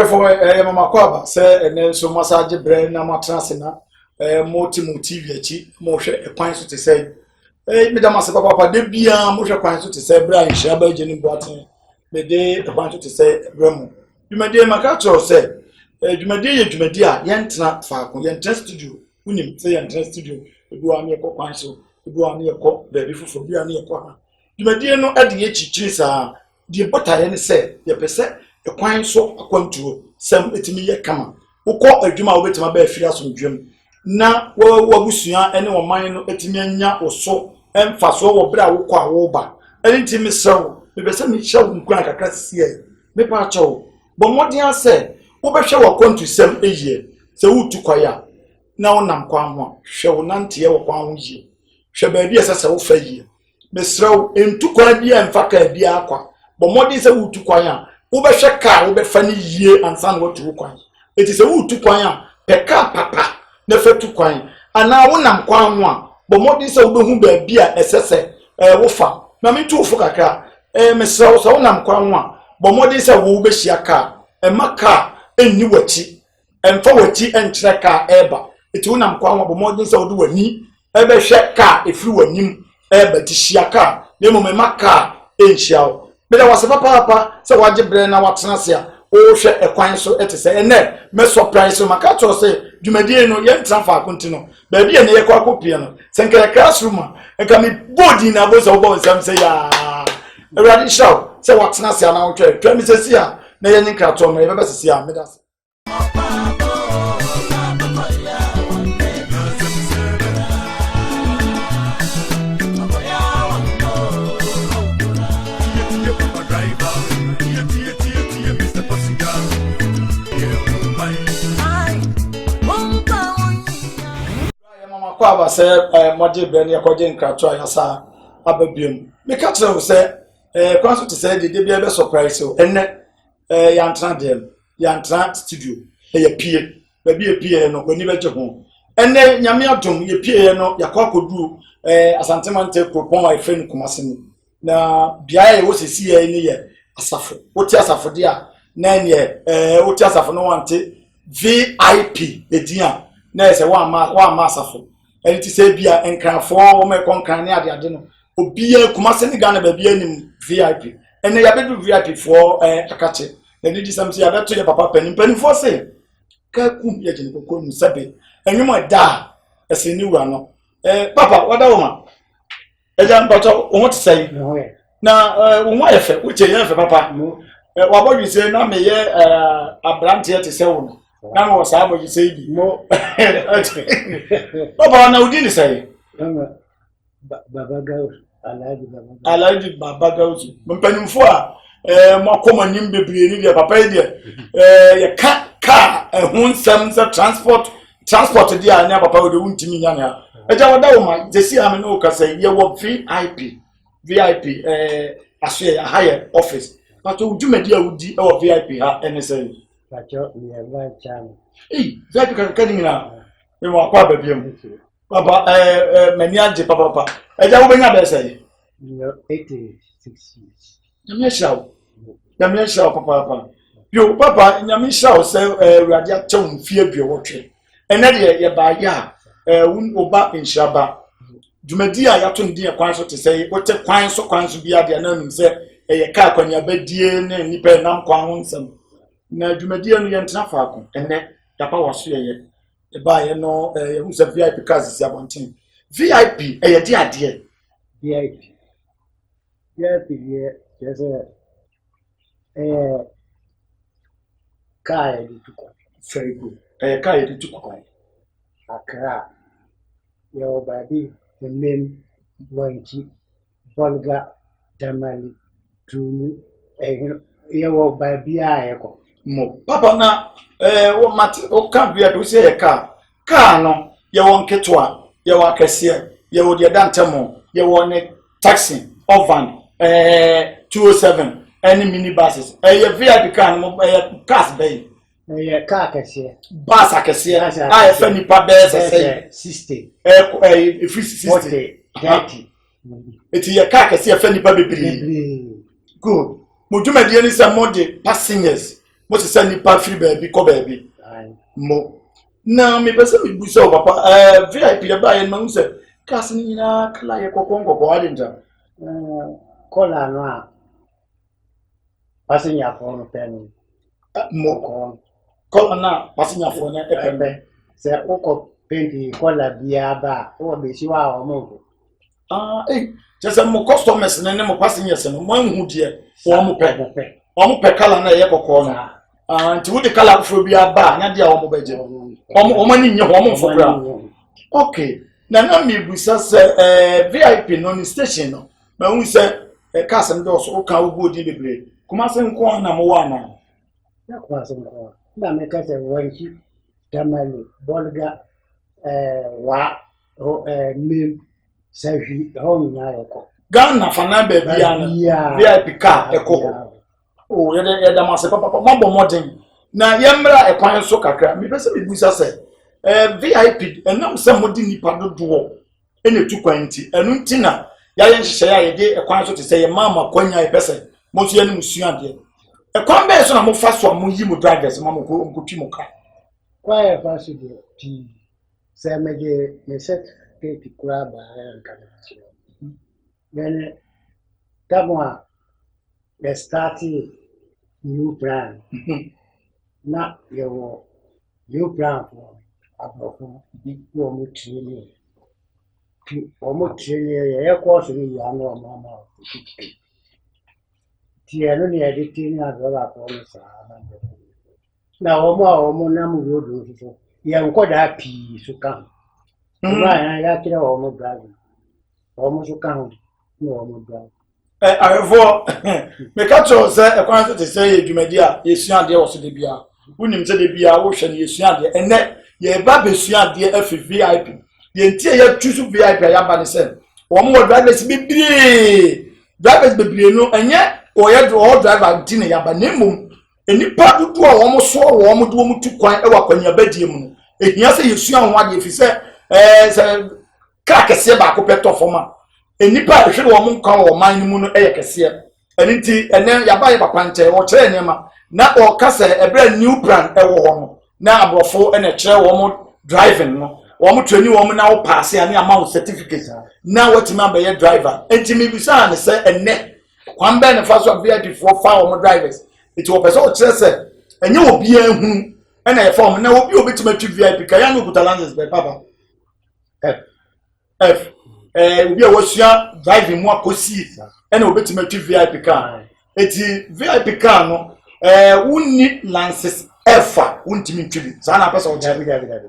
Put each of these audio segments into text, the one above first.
For Mama Kwaba, say, and then so massage brain, no matrasina, multiple TV, motion a pint to say, Madame Papa, de Bia, motion pint to say, Brian Shabba, Jenny Botton, the day a pint to say, Remo. You may dear Macato say, you may dear, Yantra Falcon, Yantra Studio, Unim, say Yantra Studio, the Guania Copanso, the Guania Cop, the Rifu for Biania Quana. You may dear no at the H. The butter say, your percent. The quine so aquantu, some etimi ye kama. Uko a juma with my bear fears from Jim. Na wabusia, any one mine etimiania or so, and faso or bra uqua woba. Anything is so, maybe some show crack a class here. Me pacho. But what I said, over show a country some a year. So to quire. Now nam quam, show nanti or quam ye. Shall be as a self a year. Miss Row in two quadia and faca be aqua. But what is a wood to quire? Ube shaka ube fani ye and san what to kwan. It is a wood to kwan peka papa never to kwan. And now one am kwan one. But more this ube humbe beer SSA wofa. Na me too fokaka. Miss Rose on am kwan one. But more this a ube shiaka. Maka ni wati. And forwardty and tracker eba. It won't am kwan but more this do ni. Ebe shaka if you were nim eba tishiaka. Nemo me maka shao. But I was a papa, so what you bring now what's Nasia, oh, share a coin so it is a net, me surprise so Macato say, you may dear no young transfer continue, baby and a quaco piano, send a classroom, and come in body in a boss of boys and say, ah, a ready show, so what's Nasia now, tell me to see her, no young carton, my best see her, Medas. Kwaba say moje brani akwaje nkrato ayasa ababiem me ka kire wo say kwanso to say de bia be surprise o enne yantra dem yantra studio ye pie ba bia pie no oni beje ho enne nyame adom ye pie no yakwa kodu asantemante propon wa ife nkumase ni na bia ye wo sesi ye ni ye asafo woti asafo dia na nye woti asafo no wante VIP edian na se wa ma asafo and it is a beer and can for me concan near the adeno. Obia Kumasini Ghana baby VIP. And they have VIP for a catch. Then it is something I to your papa penny for say. Kakum yet sabi. And you might die as a new one. Papa, what a woman? A young butter, what to say? Now, my effect, which I have for papa. What you say now, may a brand here to sell. Now was how you say more. Papa, now didn't say. Baba Gauss, I like it, Baba Gauss. When for more common name be papa, a car, and one sends a transport to the area, papa would want to me. A Jawada, they see I'm an oka say, you want VIP, a higher office. But you may deal with the VIP, NSA. That can now. You are quite baby. Papa, Maniaji, Papa. I don't know say. 86 years. Yamisha, Papa. You, Papa, Yamisha, say, Radia Tone, fear your watching. And then ye by ya, Oba in Shaba. Jumedia, Yatun dear Quanso to say, what a quine so quines to be at the unknown, say, a car when your bed dear, and nipper nam quansum. Na Jumedia no yentra faako ene yapa waso ye e ba ye no who say VIP cars is abontin VIP ye di ade VIP ye just car di tuko very good car di tuko Accra your baby the name Wanchi Volga Tamale Tunu your baby ayeko mo papa na o mat o kan bia do say e car car no ye won ketwa ye wa kese ye wo de dantemo ye won taxi or van 207 any minibuses ye VIP car no cars bay car kese bus akese a fa nipa be say 60 50 30 eti ye car kese fa nipa bebre good mo dwumadie ni se mo de passengers mo se se nipa free baby ko baby mo na me pese me bu se o papa VIP ya ba ye ma se cars ni na kala ye kokon adenta kola no a passenger for no pen mo kola na passenger for na epe se oko penti kola bia ba o be si wa o mo just mo customers ne mo passengers no mo hu de o mo pe kala na ye kokon no nti wo de kala fro bia ba na de a o mo beje o mo ni nye ho mo fofra okay na mi busa se VIP no ni station no ma hu se cars ndo so o ka wo di bebre kuma se nko na mo wa na ya kwa se nko na me ka se wanchi tamale bolga wa mim safi ho nya yako Ghana fana be bia na VIP car eko o ye da ma se papa mabo modern na ye mra ekwan so kakra mi pese mi busa se VIP enam se modi nipa dodo ene tu kwanti enu ntina ya ye nhye ya ye de ekwan so te se ye mama kwanya ye pese mo so ye ne musua de ekwan be so na mo fa so mo yi mo drivers mo ko twi mo ka kwa ye fa so de ti se meje ne set ke ti kura ba ya kan then tamwa the starting new plan na yo new plan for abofo wo mo training ye ko so ni ya no mama ti eno ni editing na do la ko ni sa na o mo na mu road so ye nko da pi so kan ra ya kire o mo driving o mo so kan no o mo driving arefo me ka cho se ekwan so te se ye dwumadi a ye sua de wo so de bia unim se de bia wo hwe ne ye sua de ene ye ba be sua de afi VIP ye ntie ye tusu VIP ya ba ne se wo mo drivers bebre no enye o ye do driver nti ne ya ba ne mum enipa dudu a wo mo so wo mo do mo tu kwan e wa kwanya badie mu no ehia se ye sua ho ade fi se se ka kese ba ko peto foma enipa ehwe wo mo nkan wo man mu no eye kese enti ene ya ba ye papa nche wo kire ne ma na o kase ebra new brand e wo ho no na abrofo ene kire wo mo driving no wo mo training wo mo na wo pass ya ne ama wo certificate na what ma be ye driver enti mi bisa ne se ene kwan be ne fa so VIP for fa wo mo drivers enti wo pese o kire se enye obi ehunu ena ye form na obi obetima twi VIP ka ya no kuta license be papa F obi a wasua driving mu akosi ena obetima twi VIP car eti VIP car no wonni license efa wontimi ntwi sa na pese o kire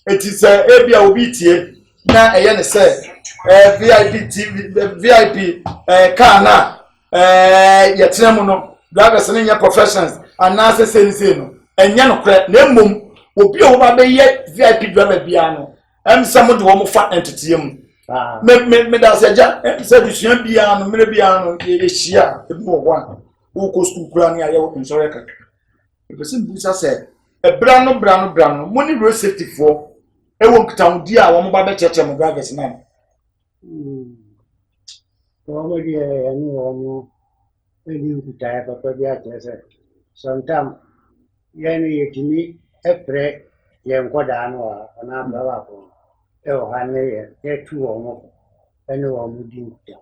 eti se ebia obi tie na eye ne se VIP car na yetremu no drivers ne nya professionals anase sense no enya no kre na emom obi o ba be ye VIP driver bia no sam de wo mo fa entity mu me da se ja se bisua bia no mere bia no ye hia e bu wo wo ko school kura ni aye wo nsore kakra e be se busa se bra no mo ni road safety for e wo nkitaudi a wo mo ba be cheche mo drivers na wo mo di ani wo mo e di kuta papa bia tese sometimes yani yetimi epre ye nkoda no na baba ko e o hane ye tu o mo ene o mo di nkuta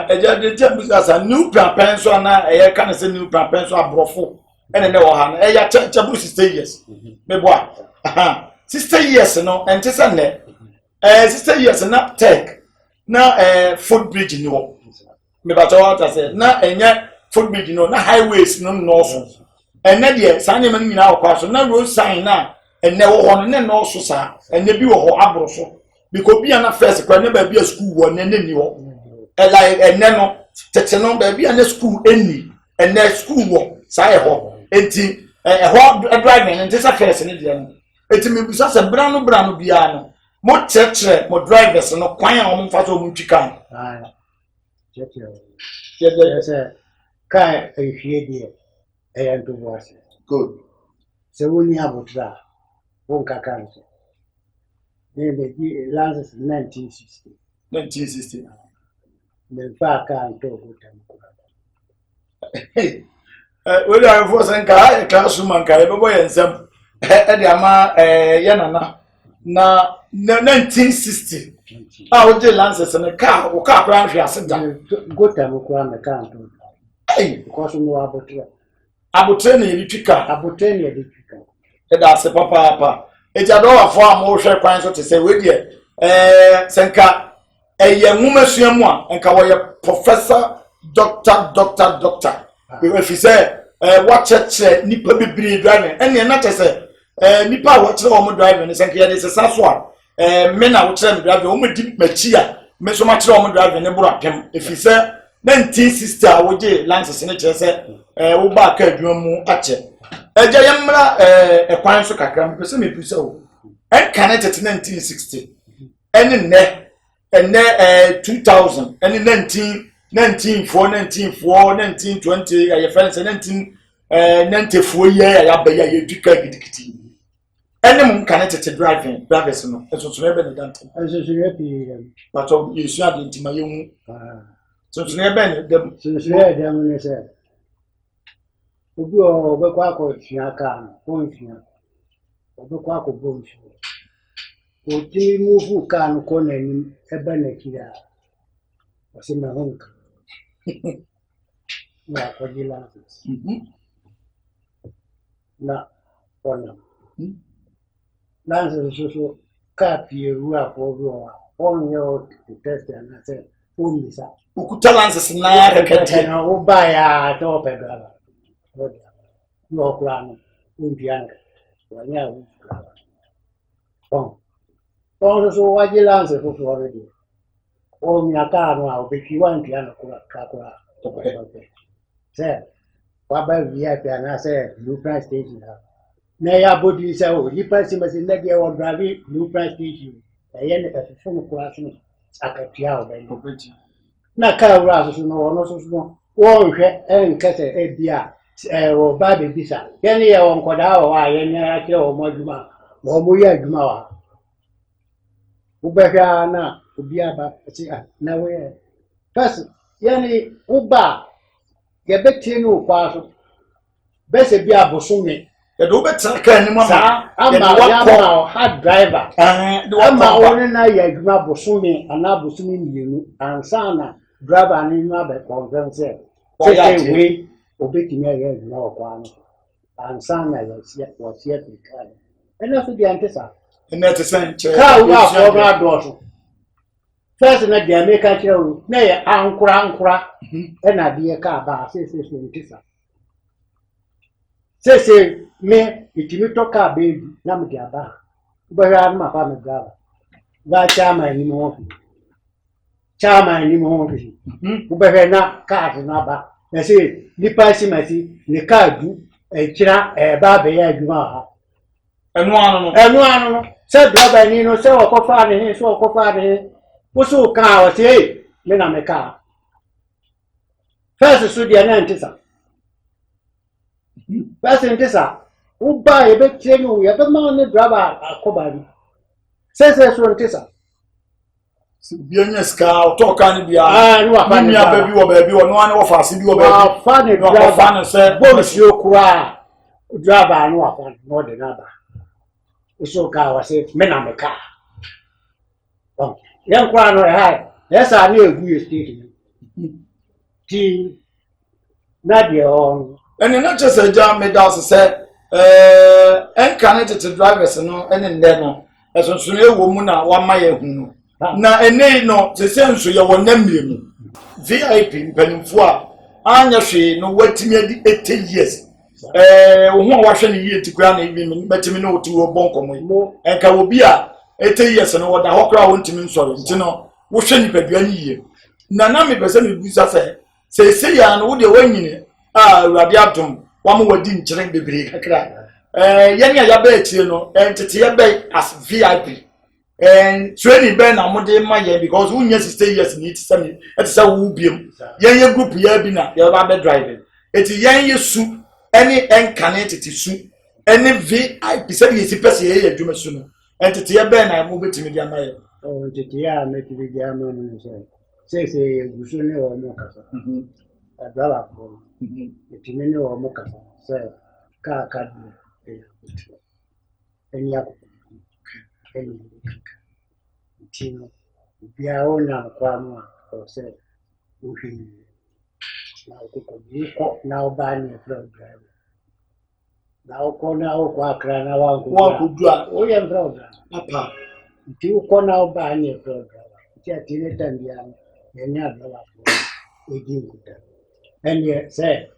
eja de tembusa sa new plan penso na eye kan se new plan penso abrofo ene ne wo ha na eya chabu 60 years me boa 60 years no ente se ne 60 years na tech na footbridge ni wo me ba tawa ta se na enye footbridge no na highways no no so ene de sa ne man nyina akwa so na road sign na ene wo ho ne no so sa ene bi wo ho abrofo because bi na first kwa ne ba bi school wo ne ni wo like ene no tete no ba bi na school eni ene school wo sa e ho enti ho driving enti sa first ne de no eti me bisa se brano bia no mo cheche mo drivers no kwan a mo fa so mo twikan cheche yes kai ehwie die eyanto wase good se woni abutra won kakanse ne di lances 1960 the fact and to go we are for sanka classroom and kai bebo yensam e de ama yenana na 1960 o je lances ne car o car plan hwe aseda go tam ko am ka to because no abutre na yiri twika abutre na yiri twika e da se papa ejado afọ a mo hwe kwan so te se we de sanka eye nwumasuamu a enka wo ye professor doctor we fi say what church nipa bibiri driving ene na te say nipa wo kire wo mo driving sanka ye de se saso a me na wo kire me driving wo mo di machi a me so ma kire wo mo driving ne buru apem e fi say 1960 a wo je license ne kire say wo ba ka adwuma mu ache eje yemra kwan so kakra me pese me puse o connected to 1960 ene ne 2000 ene 1920 ya friends 1994 year ya ba ya duka gidigidi ene mun connected to drivers no eso so ebe ne dante eso so yepi but of yesu ade ntima yehu so ebe ne dem so dem ne se obi o be kwa ko tia ka ko tia obi kwa ko bo nsu o ti move ka no ko na ni ebe na kira o se na honka na ko dila na ona lances so ka pieru afọ bro on yo test na se o misa ukuta lances na rekete na o ba ya to pedala no plano indiana wanya bon so waje lances for already o mi akano a obekiwa indiana kwa se wa ba via na se Blueprint station na ya body say o yi pasi masi na dia wa drive Blueprint station e ne ka funu kwa sunu akatia o ba na ka wura so no no so no wo nhwe nkese e bia wo ba be bisa ye ne ye won koda wa ye ne ya kire wo moduma wo mo ya aduma wa ubeka na obi aba ti na we first ye ne uba ye betie no kwa so bese bia bosome ya do betra ka ni mama ama hard driver ama one na ya aduma bosome ana bosome mienu ansana driver ni ma be convince say we obetimi ya aduma okwa no ansana ya sia tikale ena so dia ntesa ena te san che ka wa for na do first na dia make ka kire na ya ankura ena dia ka ba say ntesa say me itimi to ka be na me dia ba ba ma pa me ga chama ni mo fi ubere na ka na ba na say ni pasi mati ni ka du kira ba be ya adwuma ha enu anu no se driver ni no se okofa ni so okofa ni wo so ka o say me na me ka first so dia na ntisa first ntisa uba e be tienu ya be ma ni driver akoba bi se so ntisa bianya ska otoka ni bia no afa ni baby wo baby wo no ane wo fa ase bi wo baby afa ni driver no se bonus okura driver no afa no de na ba so ka wa se me na me ka bon yan kwa no ha esa na egu state ti na de on ene na chese ja medal se connected drivers no ene nde no eso no ewo mu na wa ma ye hu na ene no se senso ye wona mienu VIP mpanimfo a anya hwe no watimi adi 80 years wo hu a wahwe ne yie tikura na ebi me batimi no otu wo bonkomo enka wo bi a 80 years no woda hokra wo ntimi nsoro nti no wo hwe nipadua ni yie na me pese me busa se ya no wo de wanyine awurade atom wa mo wadi nkyere bebre kakra yɛne a yɛabɛ akyire no tete yɛbɛ as VIP and training bɛn na mode ma yɛn because wonya 60 years ni ti sɛ me ɛte sɛ wo biem yɛn group yɛ bi na yɛba bɛ driving eti yɛn yɛ su ɛne ɛnkane tete su ɛne VIP sɛ yɛ si pɛsɛ yɛ adwuma su no tete yɛbɛn na mo betimi di ama yɛ tete yɛ a mɛtumi di ama no sɛ gusu ne wɔ mo kasa adala ko etimi ne wɔ mo kasa sɛ ka di ɛni akɔ ɛni tino bia ona kwa mo sɛ wohwɛ na ukoko na obani program na uko na uko akra na wakudua oye program papa ti uko na obani program ti atine tambia yenya dola fo edi nkuta ene se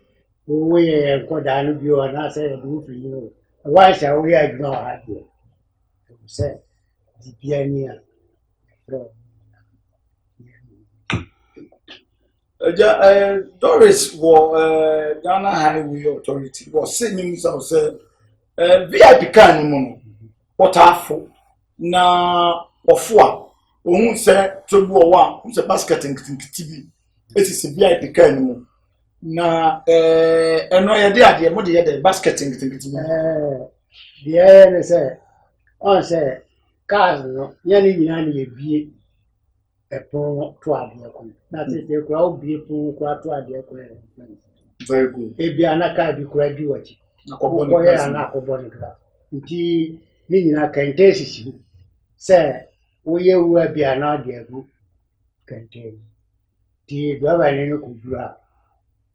oye ko danu bio na se du fi no wa sha oye agno ade se di biania pro Doris Ghana Highway Authority was saying say VIP car ni mo potafo na ofo a ohun se tobu owa se basket nkiti bi esi VIP car ni mo na eno ye de ade mo de ye de basket nkiti bi de ne se on se cars no ye ni nyina na ye bie epon to ade ko na se se kura obi epon kura to ade ko very good ebi anaka bi kura di wachi akobo ko ya na akobo ni kura nti ni nyina kente sisi se oye wu abi ana de agu kente ti do ba ni ko dura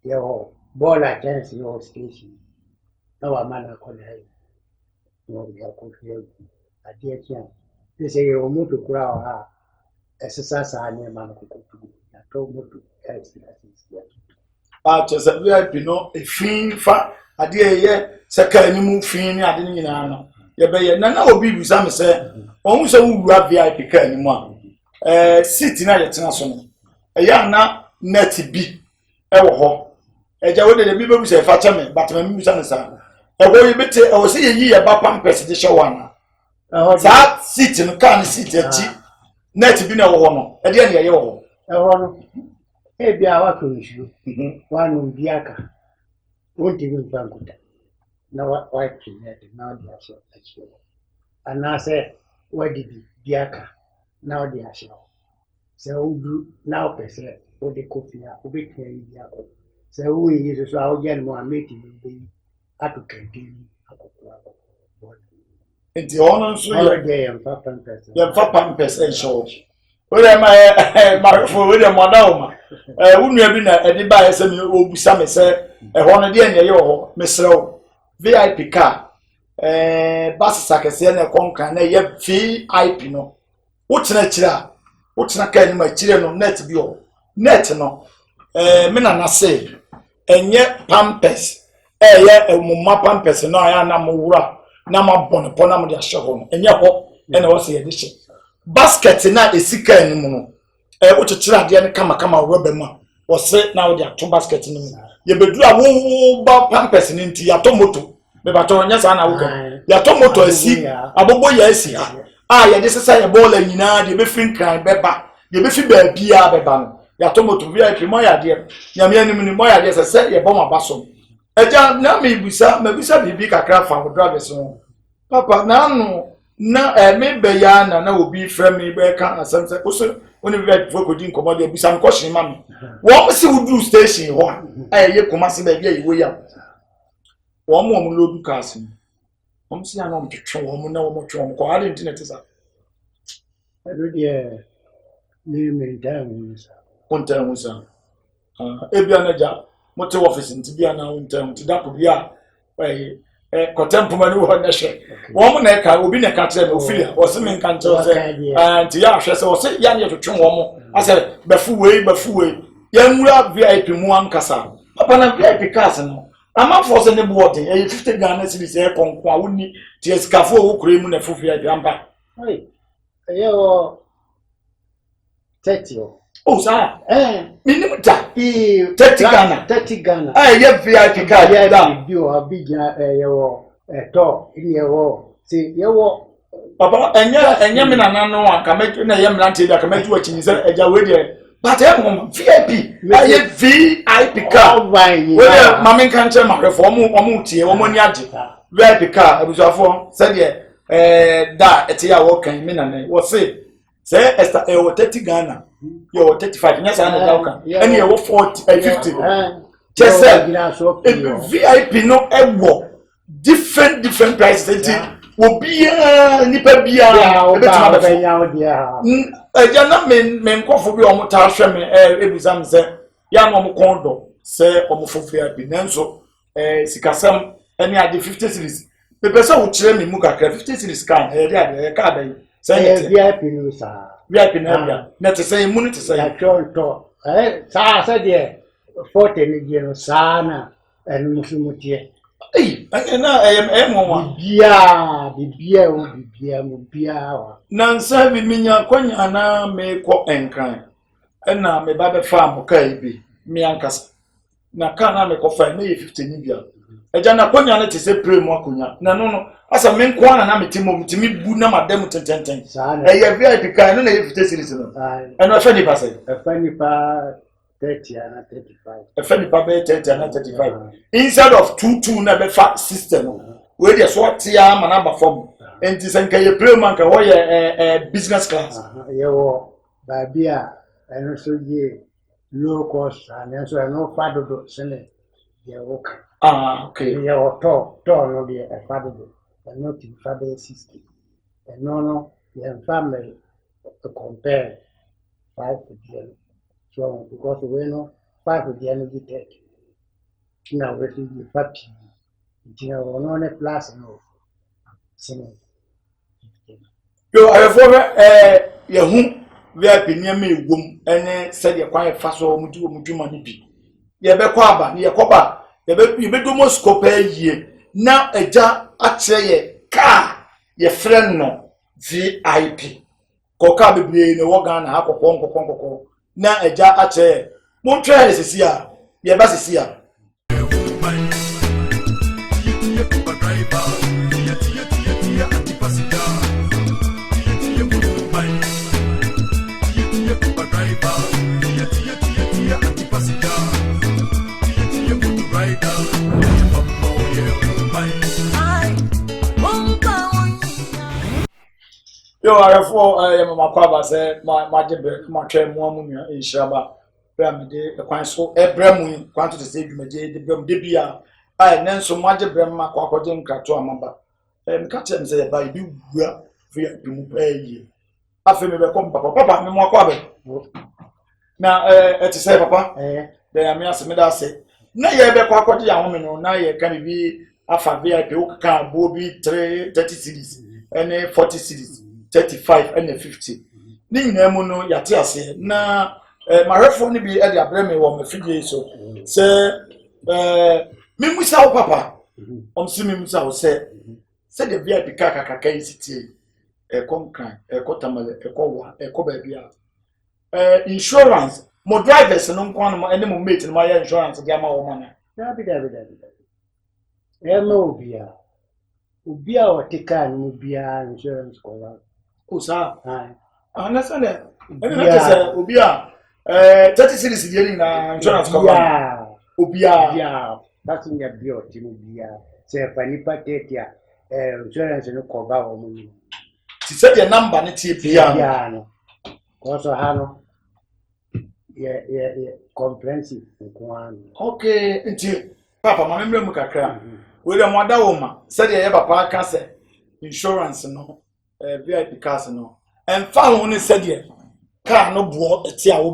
ye ho bola chance yo station na wa mana ko na yi no ya ko fiye ade kia se ye o moto kura ha esesa saa ne ma ko kutu na to moto just VIP no efin fa ade ye seka ni mu fin ni ade ni nyina no ye be ye na obi busa me se ohun se wuwa VIP ka ni mu a seat na ye tena so no ya na net bi e wo ho eja wo de bi be busa fa cha me but me busa ne sa e wo ye bete e wo se ye yi ye ba pampers de hye wana sa seat no ka ni seat achi net bi na wo ho no e de ne ye wo ho no e bia wa ko nsu wa no biaka wonti bi bankuta na wa kinet na di ashe achi ana se wa di biaka na odi ashe se udu na opese o de kofia o be tiri biako se wo yi so a o gen mo ameti bi atu kentini akokwa enti ono nso ye fa pampers e show ore ma fo ore mo dawo ma wunu bi na edi ba ese mi obusa me se ho no de ene ye ho mesrew VIP car bus sakese na konkan na ye VIP no wo tena kira wo tena ka ni ma kire no net bi o net no me na na se enye pampers ye emuma pampers no aya na mo wura na ma bone po na mo de ahye ho no enye ho ene wo se ye de hye basket na esika ni mu no wo kyekyere ade ne kama kama rubber ma wo se na wo de ato basket ni mu ye bedu a wo ba pampers ni nti ya to moto me ba to nya sa na wo ya to moto asi abobo ya asi ha ye de sesa ye bola nyina de be fin kan beba ye be fi ba bia beba no ya to moto VIP mo ya de nyame anim ni mo ya de sese ye bo ma baso eja na me busa bibi kakra fa wo drivers no papa na no na me be ya na obi frame me be kan asem se oso oni be fo kodi nkomo de busa nko hye ma me wo se wudu station ho ye komase ba bia yiwo ya wo mo lodu cars mo se ya no mtwetwe wo na wo mtwe wo ko ade internet sa de ni me dan sa kontan musa ebia na ja mo te office ntibia na wontan tidapo bia kotempo mani wo na hye wo mo na ka obi na ka tere no filia wo se men kan tere se anti ya hwe se wo se ya ne twetwe wo mo ase bafu wei ya nwura VIP mu ankasa papa na VIP cars no ama force ne board 50 Ghana cedis e konkon a woni tie skafo wo kure mu na fu VIP amba yo 30 oh sa minimum ta 30 Ghana ya VIP card da bio abija yo eto ile wo si yewo papa enya me nana no anka me na ye mlante da ka me ju achi se eja we de but e mo VIP aye VIP car we de mama kan che ma refo omo tie omo ni age VIP car abusafo se de da eti ya wo kan me nana wo se esta e wo 30 Ghana ye wo 35 nya sa na da kan ene ye wo 40 50 just VIP no ewo different prices obia nipa bia ebetuma befo eja na men nkofo bi o mota hwe me ebusam se ya no mo kondo se o fofo VIP nanso sikasam ene ade 50 series pepe se wo kire me mu kakra 50 series kan ade ka da se VIP no sa VIP na bia na te se mu ni te se ya to sa se de 40 ni je no sana enu musumutie na mo bibia wa nansa bi minya kwanya na me ko enkan na me ba be fa mo kai bi me ankasa na ka na me ko fa na ye 50 ni bia eja na kwanya na te se pre mo akonya na no asa me nko na me timo mtimi bu na madam tententen ye VIP kai no na ye 50 series no e no fa ni pa se fa ni pa 30 and 35. A funny paper 30 and 35. Instead of 2 na be fa system. We dey so tia ma number form. Enti senka ye play man ka wo ye business class. Yo ba bia eno so ye low cost and so no fa do sele ye work. Okay. Ye o to no be e fa do. No ti fa be 60. And no ye family to compare 5 to 10. So because we know 5 of the energy tech. Now we see the fact. You know, no plus no. Yo, I have hu VIP near me wom ene said ye kwai fa so mu dwuma ni bi. Ye be kwa aba, ye koba, ye be do mo scope yie. Na eja akire ye car ye friend no VIP. Ko ka bebre ne wo Ghana akokko na eja ache mo try sisi a ye ba sisi a yo arefo ye mama kwaba se ma jebe ma twa mu amunua inshaba bra me de kwan so ebra mu kwan to se dwumaje de bra mu de bia ai nenso ma jebe ma kwa kwaje nkrato amaba mka che me se ye ba ibi wua fi mu payi afi me be kom papa me mo kwaba na eti se papa de ya me ase me da se na ye be kwa kwaje ya home no na ye kan bi afa VIP o ka bo bi 30 series and 40 series 35 and 50. Ni nyina mu no yate ase na marefo ni bi e de abreme wo mafidie so se me musa wo papa omsi me musa wo se de VIP kaka yisitie konkan kotamale kowa koba bia insurance mo drivers no nko no ene mo mate no ma ya insurance dia ma wo mana da no obia o tika no bia insurance ko Osa. Understand? Say obia 30 series dey na insurance cover. Obia. That's in your bill obia. Say panipa tetia insurance no cover o mu. Ti say the number ne tie bia no. Koso ha no. Yeah, comprehensive nkwano. Okay, nti papa ma memre mu kakra. We dey moda wo ma. Say the papa aka say insurance no VIP cars no and found one said ye car no bo etia wo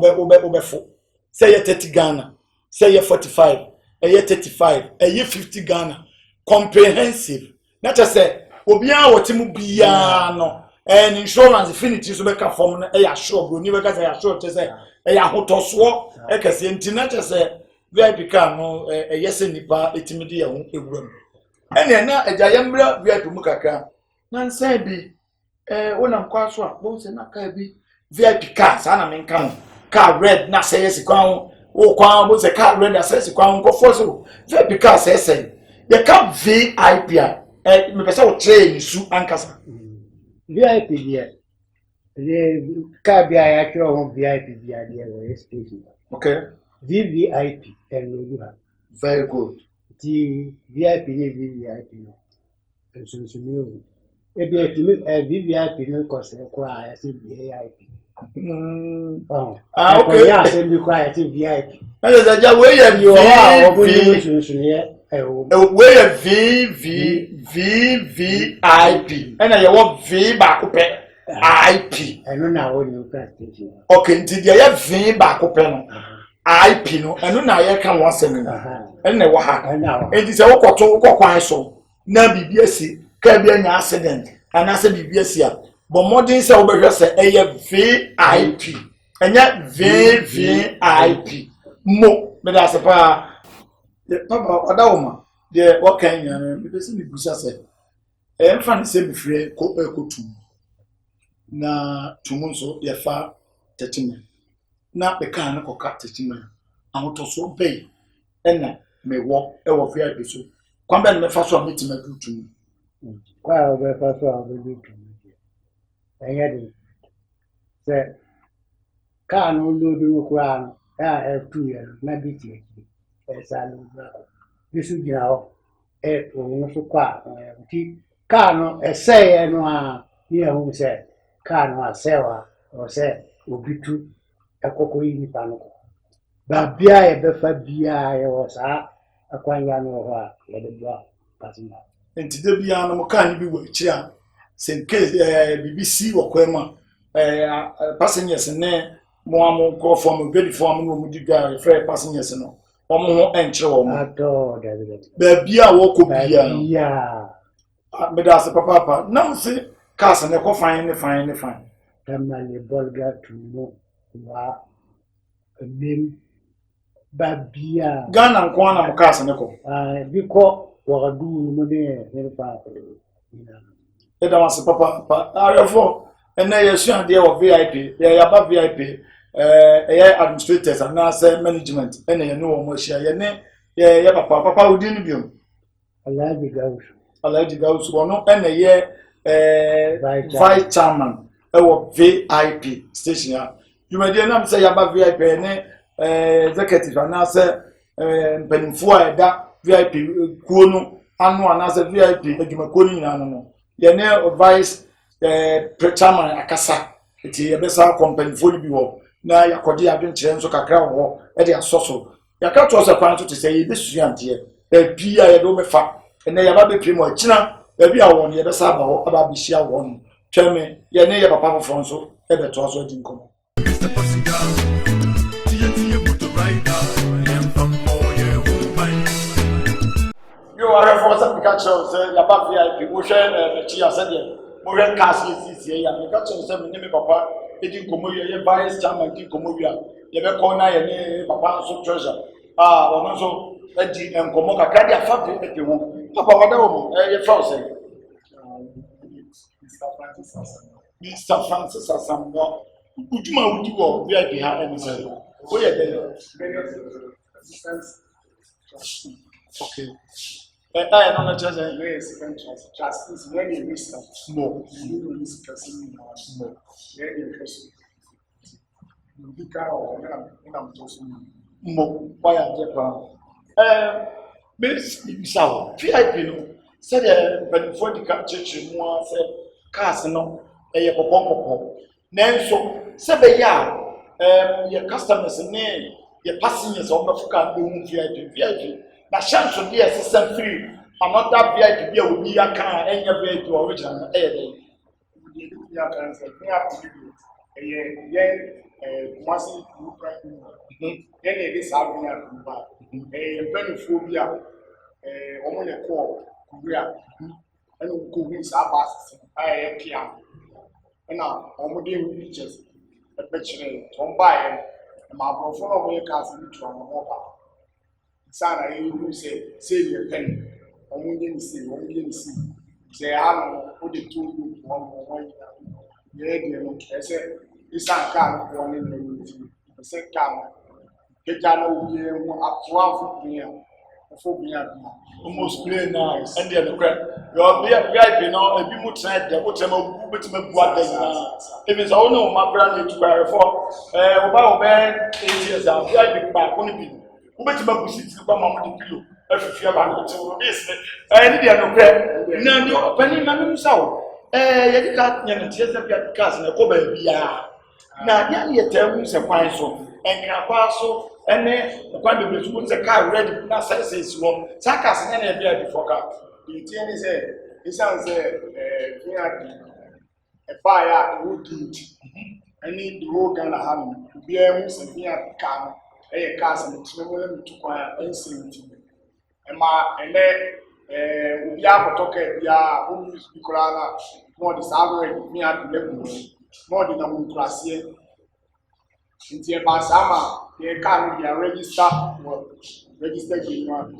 be fo say ye 30 Ghana say ye 45 ye 35 ye 50 Ghana comprehensive na che say obia wotimu bia no and insurance infinity so be ka form no ya sure bro ni be ka say ya sure che say ya hotoso e ka say nti na che say VIP car no yes nipa etimidi ya hu ewuram ene na eja yembra VIP mu kakra na nsa bi wonam kwa so a bo se na ka bi VIP car sa na menka ho car red na say yes kwan wo kwan bo se car red na say yes kwan ko force VIP car say say ye ka VIP me pesa o train su ankasa VIP there. The car be I actually on VIP there the station. okay VVIP and you have very good the VIP VVIP no. And so new. VVIP no cost require I say VIP. Oh, okay yeah, say require I say VIP. and the ja we You are VVIP and you want V back IP I don't know what you can station. okay nti dia ya V back no IP no eno na ye ka won asem no ene wo ha enti se wo kwoto wo kwan so na bibi asi ka bi anya accident ana se bibi asi a bo modern se wo behwe se eye VIP enya VVIP mo me da se pa papa odawoma de wo kan yan me pese mi busa se mfa ne se bifre ko tum na tumu nso ye fa tetime na be kan ko ka tetime ahoto so bei ena me wo e wo VIP so kwamba me fa so metima du tumu Kwa obe fa so obe du enya de se ka no lodu ko an ya F2 ya na bi ti e sa lu na bisu gina o e o no so kwa ti ka no e se no a ye hu se ka no a se wa o se obitu ekoko yi ni pa no ba bia e be fa bia e o sa akwanya no ho a ye de bua pasima enti de bia no mo kan bi wo chi a se case BBC wo kwema passengers ne mo am ko form be form no mo diga free passengers no omo ho enchire wo mo ato ba bia wo ko bia no ya me da se papa na mo se cars ne ko fine ne fine tamale bolga tumo wa mem babia Ghana nko na mo cars ne ko biko wagadu mo ne pa e da se papa arefo ene yesu ade wo VIP ya ba VIP administrators and now say management ene ye no wo mo hia ye ne ye papa odi ni biom Alhaji Gausu wono ene ye vice chairman e wo VIP station ya you may dey na say ya ba VIP ne executive and now say mpanimfo a da VIP kuo no anu and now say VIP adwumakuo ni nyina no ye ne vice chairman akasa eti ye be sa company fo ni bi wo na yakodi adwenkyere nso kakra wo e de asoso yaka to se kwan so te say ye besuante e bia ye do mefa ene ya ba be primo akina e bia wo ne ye be sa ba wo aba bihia wo no tweme ye ne ye papa fo nso e be to so di nkomo yo are for some catch say ya ba VIP wo hwe chi ase de mo hwe cars ye ya me catch say me ne papa edi komo ye vice chairman di komo bia ye be ko na ye ne papa so treasure ono so edi enkomo kakra dia fa pe pe wo papa wada wo ye fa say Mr. Francis Asambo uduma wudi wo VIP ha eni say wo ye dey okay no no just yes justice when you miss more you miss person more yeah you just you can na just mo why am je pa bisa wo VIP no say the benefit di ka church mu a say cars no ye popo nanso say be ya your customers ne your passengers on the fuka be mu VIP na chance to be assistant free another VIP be obi aka enya VIP original dey ya can say me have to do Kumasi Ukraine any this avenue ba benefobia omo ne ko kuria eno ko wi sa pass pia na omo dey pictures e picture on buy ma bro for no we cars ni to on ba sana you say you pen omo dey see say am o dey to you one yeah dey no say isan kan ko ni no ti say kan ke ja no ye mu afwa fu ni phobia almost play now and the crap your VIP no e bi mu try de o tell me betima bua den na even so no ma brand to buy for oba 8 years out VIP ba ko ni bi wo betima bu sit ba ma mo di pillow afifia ba no te wo this ni de no crap na di pani na mi sawo ye di ka nya no tie se bia cars na ko ba bia na ya ye tem se kwan so enka kwa so ene kwa de betu se car ready na services wo sakas na na bia before car the thing is it sounds VIP a fire would any the whole Ghana ham be able to be a car a cars and to quiet and safety and my and then we have a talk ya who use Nicolana more the salary me at level more than a class here into a basama they can be a registered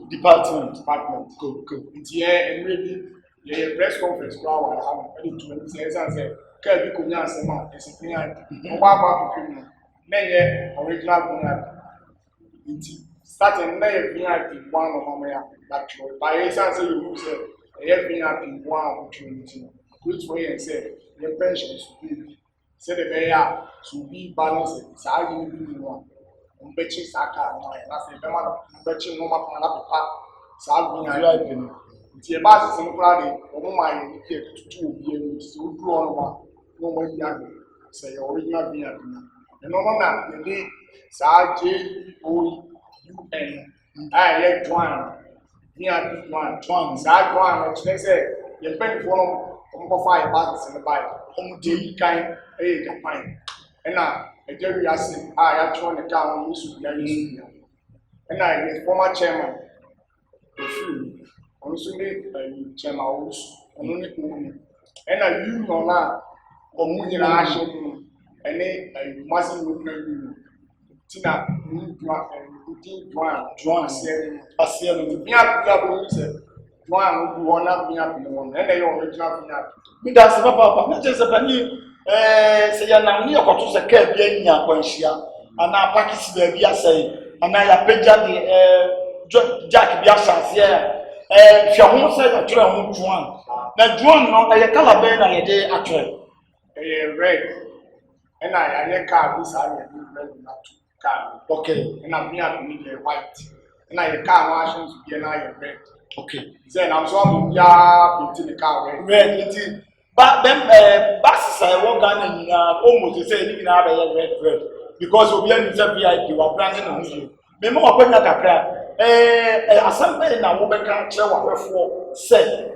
department go into here and maybe the press conference for our have to say can be kunya sema esipia oba criminal na original kunya into starting na VIP one of my actually by essence you say VIP one opportunity which way and say the pension should be say the bear should be balanced say you be one mbechi saka na say be man mbechi no ma na papa sa VIP nti e ba se nkura de omo ma yi ke tutu obi enu so du on wa no mo ya say original VIP no na the sa JOUN ye join VIP join sa join no say ye pen for no mo fa ye ba se ba omo de kan Japan na Jerry Yasin ya join the car on musu na yi na the former chairman also the chairman also ono ne ko na union na omo nyina ahye ene masin no na union tina join asia no mi abu se join no wona mi abu no ene yo original mi abu mi da se papa na je se pani se ya na ni akoto se ka bia nya kwanhia ana pakisi ba bia sai ana ya peja de jack bia chance ya hwe ho se na tire ho join na join no e kala be na ye de atwe red and I car this I red not car okay and I'm here to need white and I car washing to be red okay then I'm so yeah into the car red it but them buses I walk down and almost say anything na red because obi an say VIP wa branding on you me mo kwanya kakra asambe na wo beka kire wa hwefo say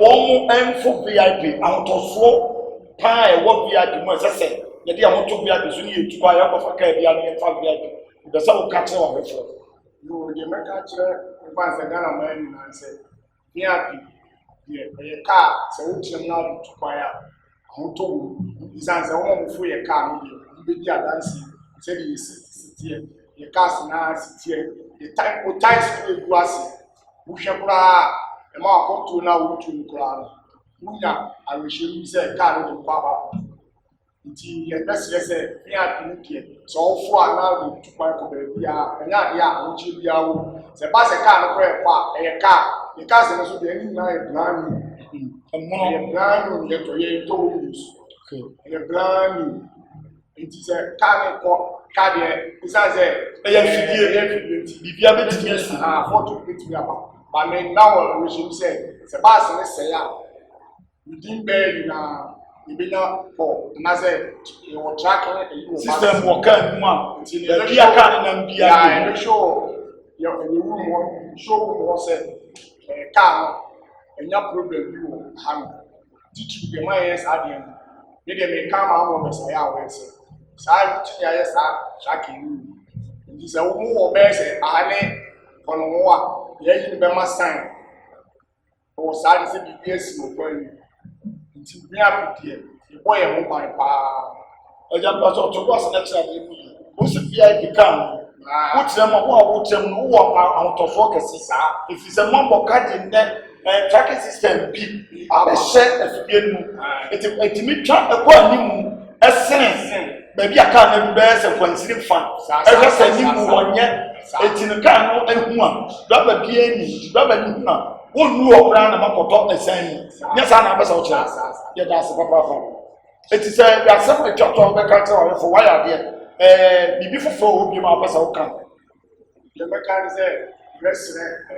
won enfo VIP antofo pa wo VIP mo say ye dia mo to VIP so ni etu ya ko fa ka bia no fa VIP be say wo ka kire wa hwefo no de meka kire fa say Ghana man na say VIP ye car say wo kire na to ya hoto izan say wo mo fu ye car no be di adansi say di sitie ye car na sitie the time o time school eguasi wo hwe kura e ma akoto na wo tu kura munya arehye say car no de papa nti ye bese say VIP no ke so fo ana wo tu kwa ko be bia enya dia wo chi bia wo se ba se car no kura kwa e car the car se no so de ni na e brand new brand new ye to ye to use okay brand new nti se car ko car de isa se fidie bibia betimi asu photo betimi aba but me now we should say se ba se ne se ya within be na ibina for na say you track system work kan mu a nti ne bia kan na bia ya e show you room one show mo say car enya problem bi wo ha titi be my yes adem me dey me car ma mo say ya we say sa ti ya yes tracking you nti say wo mo be say ane kono wo a ye yi be ma sign o sa di say BBS mo ko ni nti me apidie e boy e mo ban pa oja paso to was lecture dey mu o se VIP kan wo tire mo wo tire mo wo awotofo kese sa if is a member card in there tracking system bi abehye afidie nu etimi twa ekọ animu esene ba bi aka na be se kwansiri fa ehwe se animu wonye eti ne kaa no ehu a driver bi eni driver ni hu a wonu okra na makoto esan nya sa na besa o kira ye da se papa eti se ya se me twato be ka tell for why are there bibi fofo obi ma besa o kan ye be ka say restaurant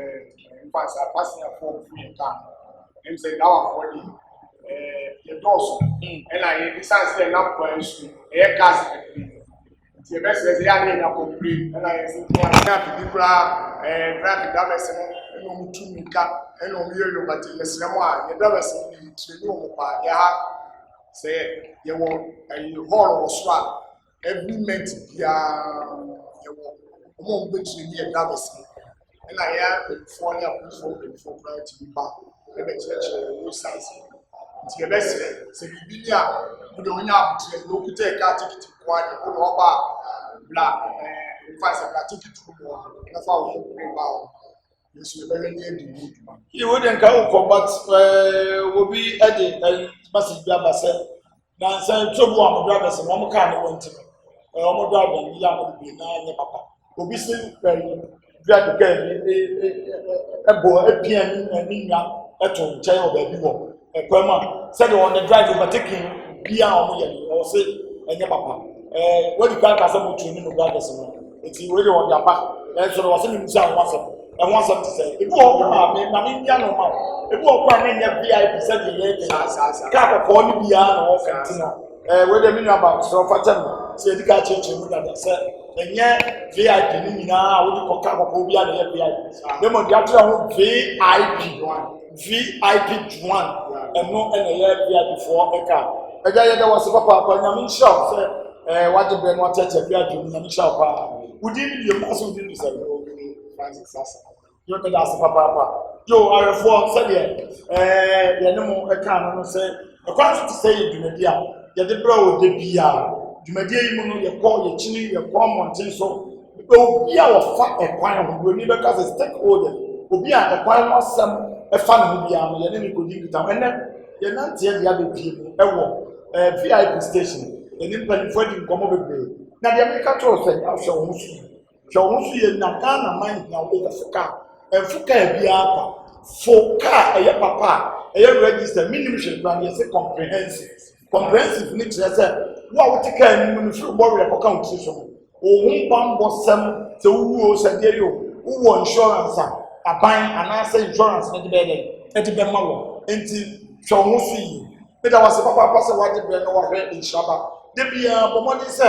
in fact passing for free car him say that one for the your doors and I distance there na point so e gas the best is ya na complete and I say na people grant that person no mutu mika and no me yo but yes na mo a ye da person ni training mo pa ya ha say ye wo hall or swap every month ya ye wo mo be training ye da person and I have for prior to be back ebe church no sense the best say bibi a we don nya abutre no kuta ka ticket kwa ni ko no ba bla in fact say ka ticket mo na fa wo ko ba yes we be near the mood man you wouldn't go for but will be at the message be abase na say trouble am driver say mo ka no want to mo driver ni ya mo be na nya papa obi say driver ka ebo apian ni nya eto nchen o ba bi wo ekwema said on the drive overtaking bia o ye o say enye papa when you can say mo tuni no driver say no eti we dey on their back so was say me say I want something to say if you na me bia no ma if you kwa na nya VIP say the ye ka ko ni bia na o fentina we dey mean about so fatem say edika cheche mu da say enye VIP ni nyina wo di ko ka ko bia na ye VIP dem mo dia try ho VIP one and no and a VIP before a car. A guy that was a papa, and I'm sure, say, what the brain wanted to be a doing, and sharp. Would you be a person who didn't say, Francis Sassa? You could ask papa. Joe, I reform, said, the animal a can say, a question to say, you may be out. Yet the bro, the beer. You may be able to call your chili, your common so. Go be our fat a quine who will never cause a stakeholder. Will be at a quine or some. A fan will be a million could give it down, and then you're not here the other people. A VIP station, an independent come over there. Now the American tour said, I'll show you Nakana mind now over Fuka, and Fuka Biapa, Fuka, a papa, a register, minimum plan, yes, comprehensive needs. I said, what would take care of warrior for country? Oh, one was some, so who said, who insurance. Aban anase insurance na de be de be ma wo enti hwo ho fi me da wase papa se wa de be no wa hwe insuraba de bia bomodi se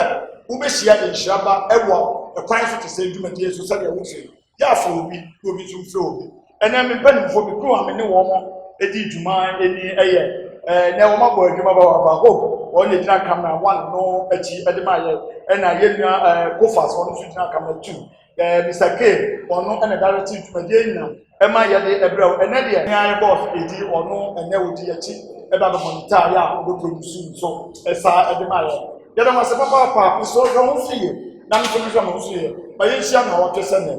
wo be hia insuraba ewo ekwan so to se dwumadi so se de wo fi ya fo obi tun fe obi ena me panim fo bi kro amene wo mo edi dwuma eni eye na wo ma bo adwuma ba hope won dey gina camera 1 no achi ede ma ye ena ye nua kofas won so gina camera 2 Mr. K ono ene directive to Medina ema ye de ebrew ene de yan boss edi ono ene odi achi eba be monitor ya go produce so esa ede ma ye de ma se papa so do ho fie na me so mo so ye ba ye hia na wo kese ne